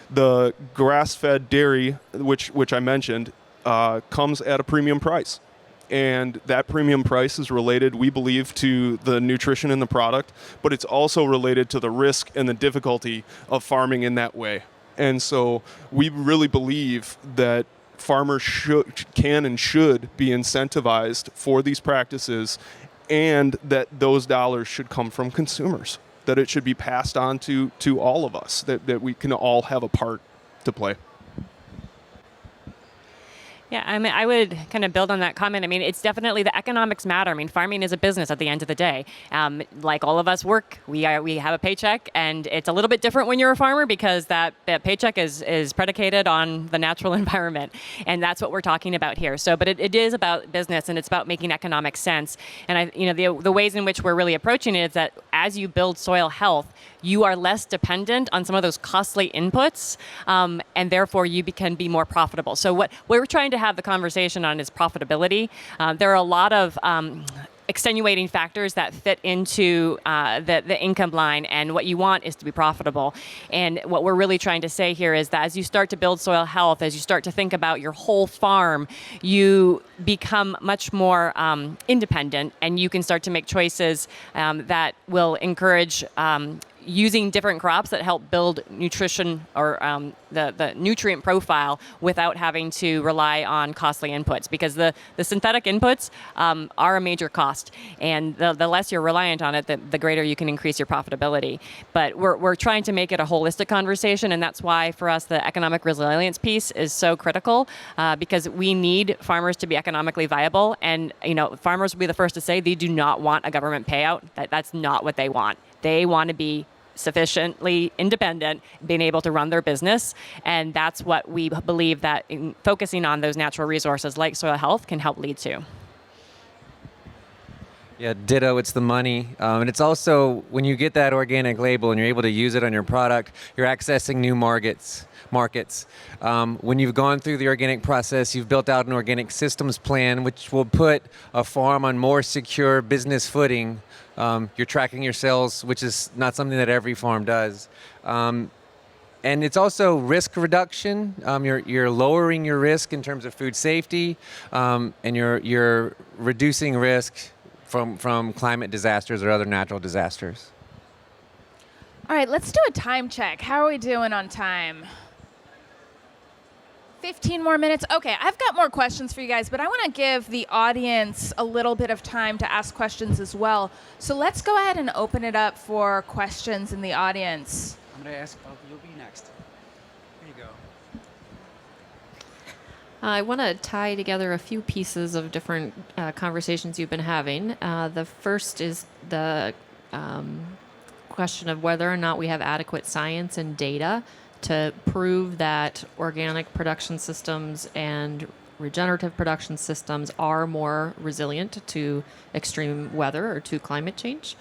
The grass-fed dairy, which I mentioned, comes at a premium price. And that premium price is related, we believe, to the nutrition in the product, but it's also related to the risk and the difficulty of farming in that way. And so we really believe that farmers can and should be incentivized for these practices, and that those dollars should come from consumers, that it should be passed on to all of us, that we can all have a part to play. Yeah, I mean, I would kind of build on that comment. I mean, it's definitely the economics matter. I mean, farming is a business at the end of the day. Like all of us work, we have a paycheck, and it's a little bit different when you're a farmer because that paycheck is predicated on the natural environment, and that's what we're talking about here. So, but it is about business, and it's about making economic sense. And the ways in which we're really approaching it is that as you build soil health, you are less dependent on some of those costly inputs, and therefore you can be more profitable. So what we're trying to have the conversation on is profitability. There are a lot of extenuating factors that fit into the income line, and what you want is to be profitable. And what we're really trying to say here is that as you start to build soil health, as you start to think about your whole farm, you become much more independent, and you can start to make choices that will encourage using different crops that help build nutrition or the nutrient profile without having to rely on costly inputs, because the synthetic inputs are a major cost, and the less you're reliant on it, the greater you can increase your profitability. But we're trying to make it a holistic conversation, and that's why for us the economic resilience piece is so critical, because we need farmers to be economically viable, and farmers will be the first to say they do not want a government payout. That's not what they want. They want to be sufficiently independent, being able to run their business, and that's what we believe that focusing on those natural resources like soil health can help lead to. Yeah, ditto, it's the money. And it's also, when you get that organic label and you're able to use it on your product, you're accessing new markets. When you've gone through the organic process, you've built out an organic systems plan, which will put a farm on more secure business footing. You're tracking your sales, which is not something that every farm does. And it's also risk reduction. You're lowering your risk in terms of food safety, and you're reducing risk from climate disasters or other natural disasters. All right, let's do a time check. How are we doing on time? 15 more minutes. Okay, I've got more questions for you guys, but I want to give the audience a little bit of time to ask questions as well. So let's go ahead and open it up for questions in the audience. I'm going to ask, you'll be next. Here you go. I want to tie together a few pieces of different conversations you've been having. The first is the question of whether or not we have adequate science and data to prove that organic production systems and regenerative production systems are more resilient to extreme weather or to climate change.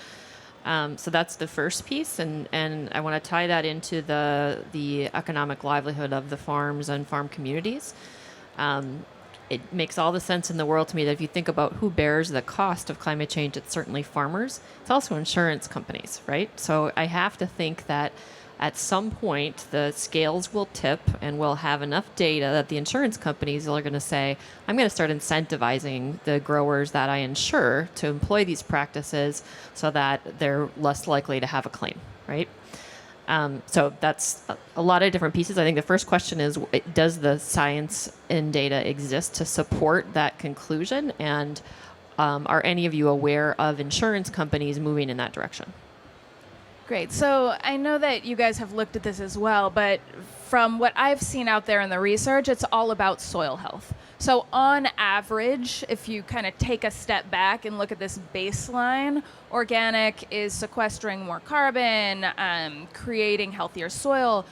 So that's the first piece, and I want to tie that into the economic livelihood of the farms and farm communities. It makes all the sense in the world to me that if you think about who bears the cost of climate change, it's certainly farmers. It's also insurance companies, right? So I have to think that at some point, the scales will tip and we'll have enough data that the insurance companies are going to say, I'm going to start incentivizing the growers that I insure to employ these practices so that they're less likely to have a claim, right? So that's a lot of different pieces. I think the first question is, does the science and data exist to support that conclusion? And are any of you aware of insurance companies moving in that direction? Great. So I know that you guys have looked at this as well, but from what I've seen out there in the research, it's all about soil health. So on average, if you kind of take a step back and look at this baseline, organic is sequestering more carbon, creating healthier soil.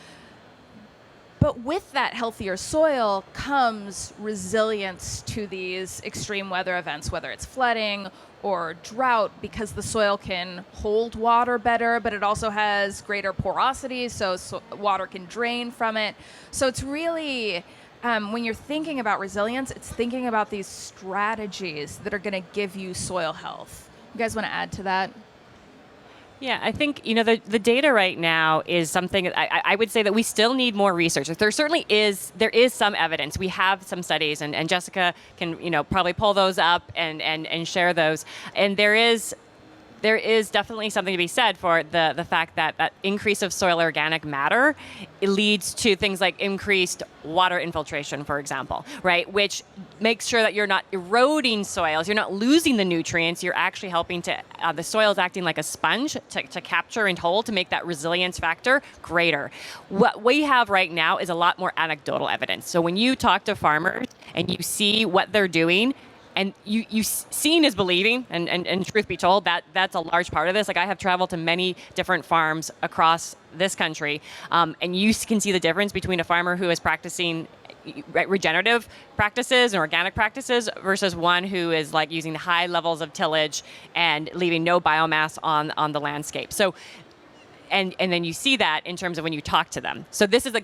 But with that healthier soil comes resilience to these extreme weather events, whether it's flooding or drought, because the soil can hold water better, but it also has greater porosity, so water can drain from it. So it's really, when you're thinking about resilience, it's thinking about these strategies that are going to give you soil health. You guys want to add to that? Yeah, I think, the data right now is something I would say that we still need more research. There certainly is some evidence. We have some studies, and Jessica can, probably pull those up and share those. And there is definitely something to be said for the fact that increase of soil organic matter, it leads to things like increased water infiltration, for example, right? Which makes sure that you're not eroding soils, you're not losing the nutrients, you're actually helping to, the soil is acting like a sponge to capture and hold, to make that resilience factor greater. What we have right now is a lot more anecdotal evidence. So when you talk to farmers and you see what they're doing, and you seeing is believing, and truth be told, that's a large part of this. Like, I have traveled to many different farms across this country, and you can see the difference between a farmer who is practicing regenerative practices and organic practices versus one who is like using high levels of tillage and leaving no biomass on the landscape. So. And then you see that in terms of when you talk to them. So this is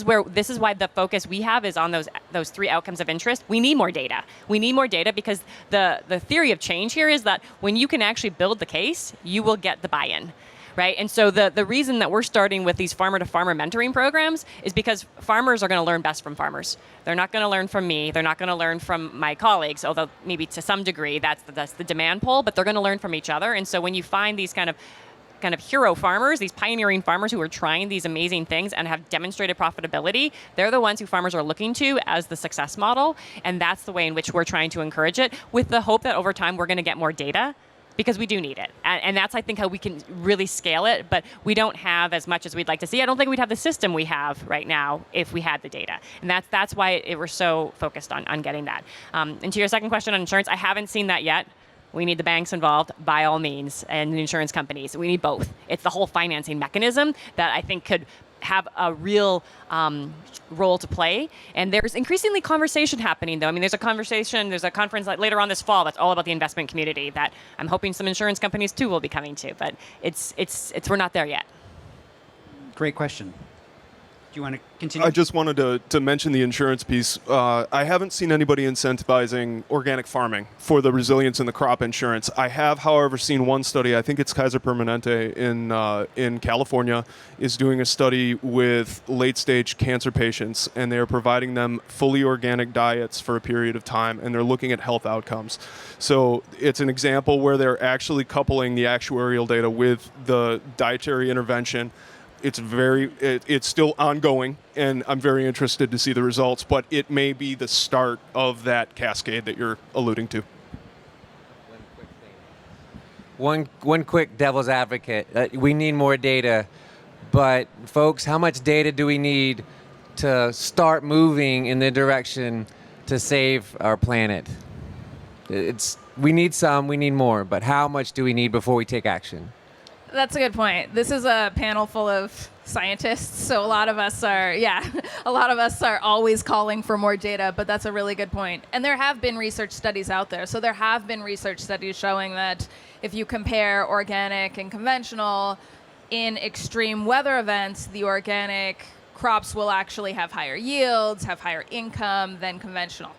why the focus we have is on those three outcomes of interest. We need more data. We need more data because the theory of change here is that when you can actually build the case, you will get the buy-in, right? And so the reason that we're starting with these farmer-to-farmer mentoring programs is because farmers are going to learn best from farmers. They're not going to learn from me. They're not going to learn from my colleagues, although maybe to some degree that's the demand pull, but they're going to learn from each other. And so when you find these kind of kind of hero farmers, these pioneering farmers who are trying these amazing things and have demonstrated profitability, they're the ones who farmers are looking to as the success model. And that's the way in which we're trying to encourage it, with the hope that over time we're going to get more data, because we do need it. And that's, I think, how we can really scale it, but we don't have as much as we'd like to see. I don't think we'd have the system we have right now if we had the data. And that's why we're so focused on getting that. And to your second question on insurance, I haven't seen that yet. We need the banks involved, by all means, and the insurance companies. We need both. It's the whole financing mechanism that I think could have a real role to play. And there's increasingly conversation happening, though. I mean, there's a conference later on this fall that's all about the investment community that I'm hoping some insurance companies too will be coming to. But we're not there yet. Great question. Do you want to continue? I just wanted to mention the insurance piece. I haven't seen anybody incentivizing organic farming for the resilience in the crop insurance. I have, however, seen one study. I think it's Kaiser Permanente in California is doing a study with late-stage cancer patients, and they are providing them fully organic diets for a period of time, and they're looking at health outcomes. So it's an example where they're actually coupling the actuarial data with the dietary intervention. It's still ongoing, and I'm very interested to see the results, but it may be the start of that cascade that you're alluding to. One quick devil's advocate. We need more data, but folks, how much data do we need to start moving in the direction to save our planet? We need some, we need more, but how much do we need before we take action? That's a good point. This is a panel full of scientists, so a lot of us are always calling for more data, but that's a really good point. And there have been research studies out there. So there have been research studies showing that if you compare organic and conventional in extreme weather events, the organic crops will actually have higher yields, have higher income than conventional.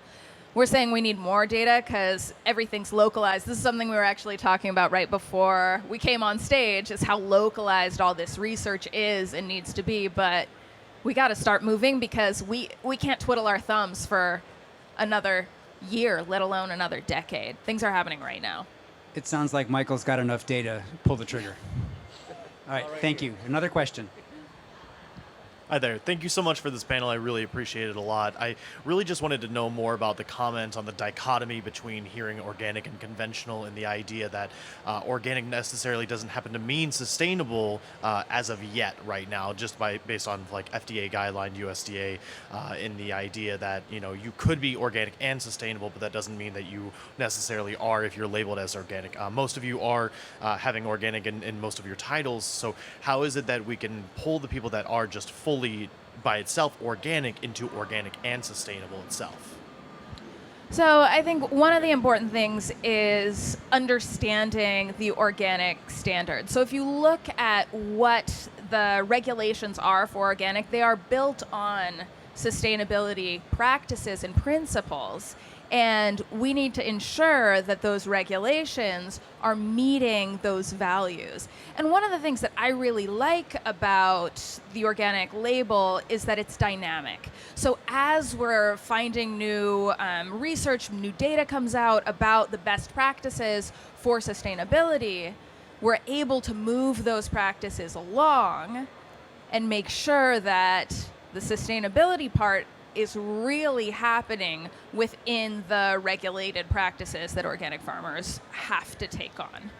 We're saying we need more data because everything's localized. This is something we were actually talking about right before we came on stage, is how localized all this research is and needs to be. But we got to start moving because we can't twiddle our thumbs for another year, let alone another decade. Things are happening right now. It sounds like Michael's got enough data to pull the trigger. All right, thank you. Another question. Hi there. Thank you so much for this panel. I really appreciate it a lot. I really just wanted to know more about the comment on the dichotomy between hearing organic and conventional, and the idea that organic necessarily doesn't happen to mean sustainable as of yet right now, just based on like FDA guideline, USDA, in the idea that you could be organic and sustainable, but that doesn't mean that you necessarily are if you're labeled as organic. Most of you are having organic in most of your titles, so how is it that we can pull the people that are just fully by itself organic into organic and sustainable itself? So I think one of the important things is understanding the organic standards. So if you look at what the regulations are for organic, they are built on sustainability practices and principles. And we need to ensure that those regulations are meeting those values. And one of the things that I really like about the organic label is that it's dynamic. So as we're finding new research, new data comes out about the best practices for sustainability, we're able to move those practices along and make sure that the sustainability part is really happening within the regulated practices that organic farmers have to take on.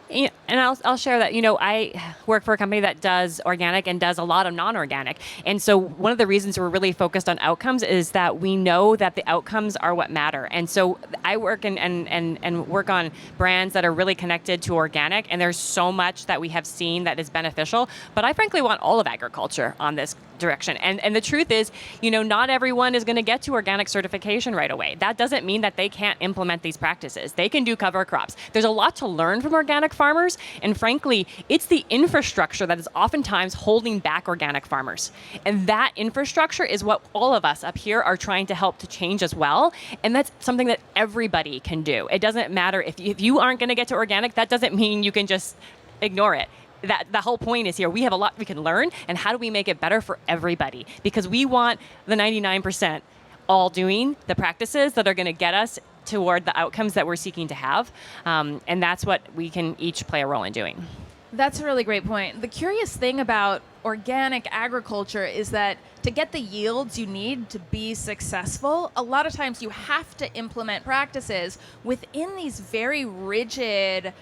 And I'll share that, I work for a company that does organic and does a lot of non-organic. And so one of the reasons we're really focused on outcomes is that we know that the outcomes are what matter. And so I work and work on brands that are really connected to organic, and there's so much that we have seen that is beneficial. But I frankly want all of agriculture on this direction. And the truth is, not everyone is going to get to organic certification right away. That doesn't mean that they can't implement these practices. They can do cover crops. There's a lot to learn from organic farmers, and frankly, it's the infrastructure that is oftentimes holding back organic farmers. And that infrastructure is what all of us up here are trying to help to change as well. And that's something that everybody can do. It doesn't matter if you aren't going to get to organic, that doesn't mean you can just ignore it. That the whole point is here. We have a lot we can learn, and how do we make it better for everybody? Because we want the 99% all doing the practices that are going to get us toward the outcomes that we're seeking to have. And that's what we can each play a role in doing. That's a really great point. The curious thing about organic agriculture is that to get the yields you need to be successful, a lot of times you have to implement practices within these very rigid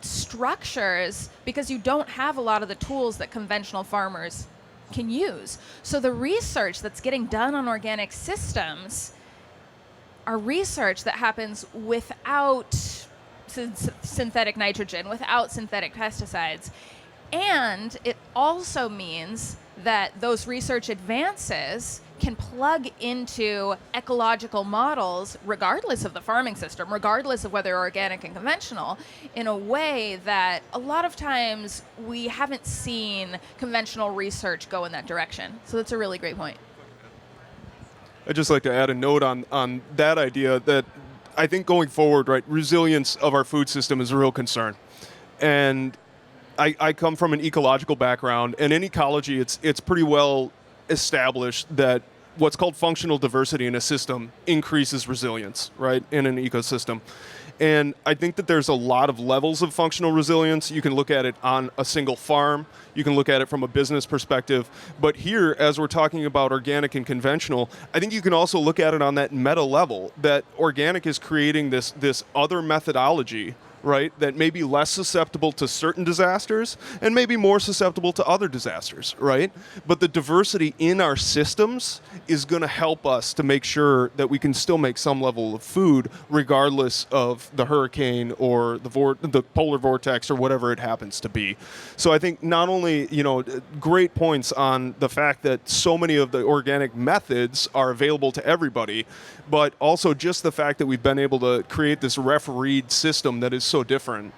structures because you don't have a lot of the tools that conventional farmers can use. So the research that's getting done on organic systems are research that happens without synthetic nitrogen, without synthetic pesticides. And it also means that those research advances can plug into ecological models, regardless of the farming system, regardless of whether organic and conventional, in a way that a lot of times we haven't seen conventional research go in that direction. So that's a really great point. I'd just like to add a note on that idea that I think going forward, right, resilience of our food system is a real concern. And I come from an ecological background, and in ecology, it's pretty well established that what's called functional diversity in a system increases resilience, right, in an ecosystem. And I think that there's a lot of levels of functional resilience. You can look at it on a single farm. You can look at it from a business perspective. But here, as we're talking about organic and conventional, I think you can also look at it on that meta level, that organic is creating this other methodology, right, that may be less susceptible to certain disasters and maybe more susceptible to other disasters, right? But the diversity in our systems is going to help us to make sure that we can still make some level of food regardless of the hurricane or the polar vortex or whatever it happens to be. So I think not only, great points on the fact that so many of the organic methods are available to everybody, but also just the fact that we've been able to create this refereed system that is so different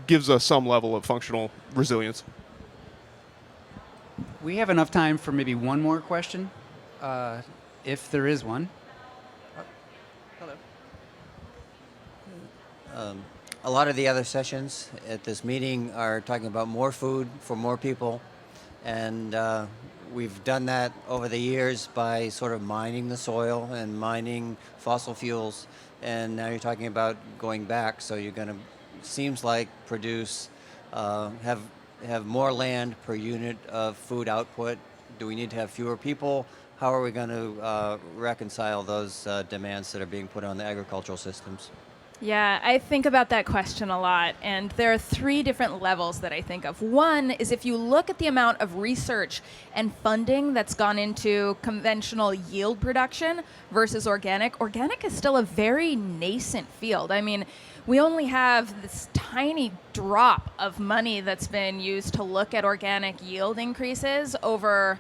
gives us some level of functional resilience. We have enough time for maybe one more question, if there is one. A lot of the other sessions at this meeting are talking about more food for more people, and we've done that over the years by sort of mining the soil and mining fossil fuels, and now you're talking about going back, so you're going to, seems like, produce, have more land per unit of food output. Do we need to have fewer people? How are we going to reconcile those demands that are being put on the agricultural systems? Yeah, I think about that question a lot, and there are three different levels that I think of. One is if you look at the amount of research and funding that's gone into conventional yield production versus organic is still a very nascent field. I mean, we only have this tiny drop of money that's been used to look at organic yield increases over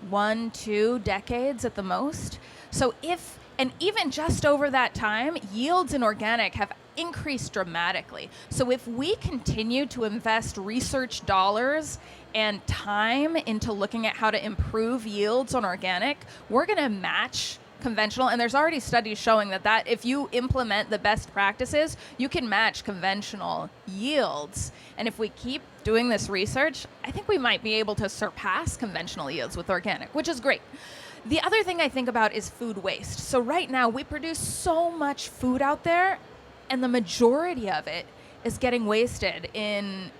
1-2 decades at the most. So and even just over that time, yields in organic have increased dramatically. So if we continue to invest research dollars and time into looking at how to improve yields on organic, we're going to match conventional. And there's already studies showing that if you implement the best practices, you can match conventional yields. And if we keep doing this research, I think we might be able to surpass conventional yields with organic, which is great. The other thing I think about is food waste. So right now we produce so much food out there, and the majority of it is getting wasted in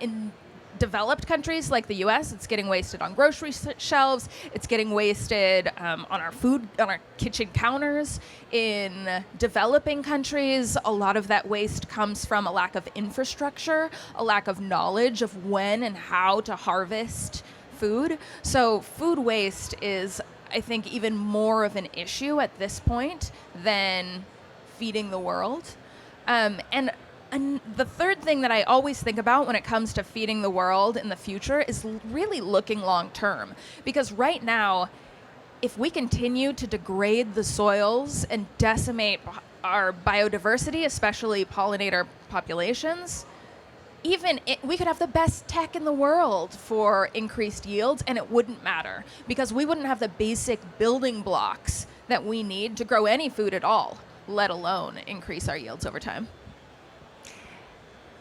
developed countries like the US. It's getting wasted on grocery shelves. It's getting wasted on our kitchen counters. In developing countries, a lot of that waste comes from a lack of infrastructure, a lack of knowledge of when and how to harvest food. So food waste is, I think, even more of an issue at this point than feeding the world. And the third thing that I always think about when it comes to feeding the world in the future is really looking long term. Because right now, if we continue to degrade the soils and decimate our biodiversity, especially pollinator populations, we could have the best tech in the world for increased yields, and it wouldn't matter because we wouldn't have the basic building blocks that we need to grow any food at all, let alone increase our yields over time.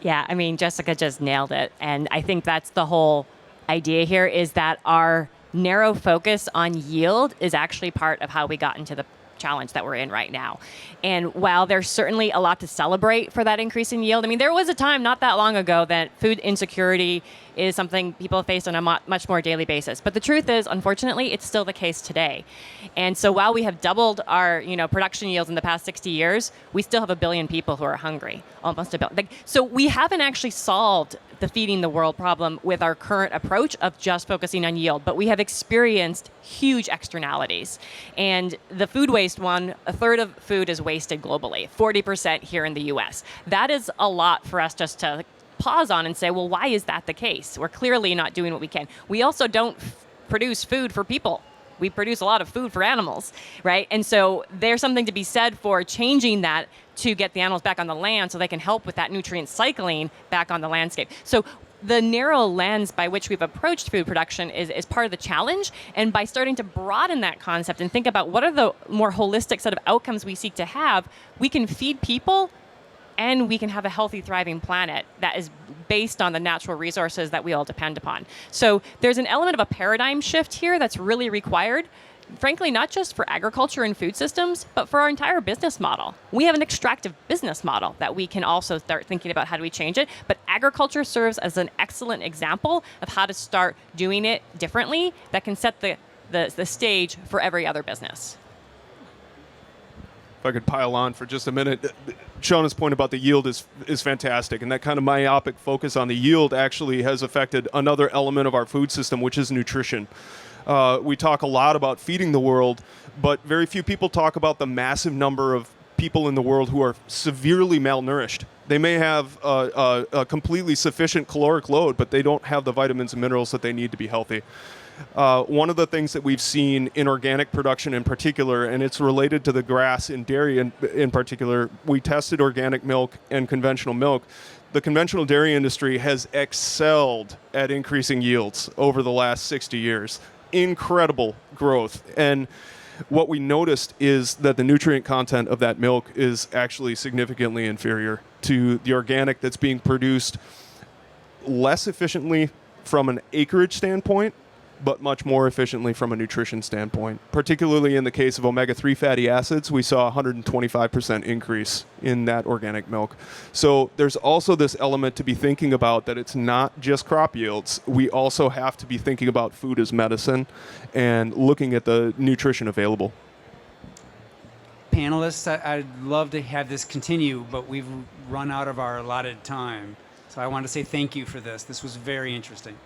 Yeah, I mean, Jessica just nailed it. And I think that's the whole idea here, is that our narrow focus on yield is actually part of how we got into challenge that we're in right now. And while there's certainly a lot to celebrate for that increase in yield, I mean, there was a time not that long ago that food insecurity is something people face on a much more daily basis. But the truth is, unfortunately, it's still the case today. And so while we have doubled our production yields in the past 60 years, we still have 1 billion people who are hungry, almost 1 billion. So we haven't actually solved the feeding the world problem with our current approach of just focusing on yield, but we have experienced huge externalities. And the food waste one, 1/3 of food is wasted globally, 40% here in the US. That is a lot for us just to pause on and say, well, why is that the case? We're clearly not doing what we can. We also don't produce food for people. We produce a lot of food for animals, right? And so there's something to be said for changing that to get the animals back on the land so they can help with that nutrient cycling back on the landscape. So the narrow lens by which we've approached food production is part of the challenge. And by starting to broaden that concept and think about what are the more holistic set of outcomes we seek to have, we can feed people and we can have a healthy, thriving planet that is based on the natural resources that we all depend upon. So there's an element of a paradigm shift here that's really required, frankly, not just for agriculture and food systems, but for our entire business model. We have an extractive business model that we can also start thinking about how do we change it, but agriculture serves as an excellent example of how to start doing it differently that can set the stage for every other business. If I could pile on for just a minute, Shauna's point about the yield is fantastic, and that kind of myopic focus on the yield actually has affected another element of our food system, which is nutrition. We talk a lot about feeding the world, but very few people talk about the massive number of people in the world who are severely malnourished. They may have a completely sufficient caloric load, but they don't have the vitamins and minerals that they need to be healthy. One of the things that we've seen in organic production in particular, and it's related to the grass and dairy in particular, we tested organic milk and conventional milk. The conventional dairy industry has excelled at increasing yields over the last 60 years. Incredible growth. And what we noticed is that the nutrient content of that milk is actually significantly inferior to the organic that's being produced less efficiently from an acreage standpoint, but much more efficiently from a nutrition standpoint. Particularly in the case of omega-3 fatty acids, we saw a 125% increase in that organic milk. So there's also this element to be thinking about, that it's not just crop yields. We also have to be thinking about food as medicine and looking at the nutrition available. Panelists, I'd love to have this continue, but we've run out of our allotted time. So I want to say thank you for this. This was very interesting.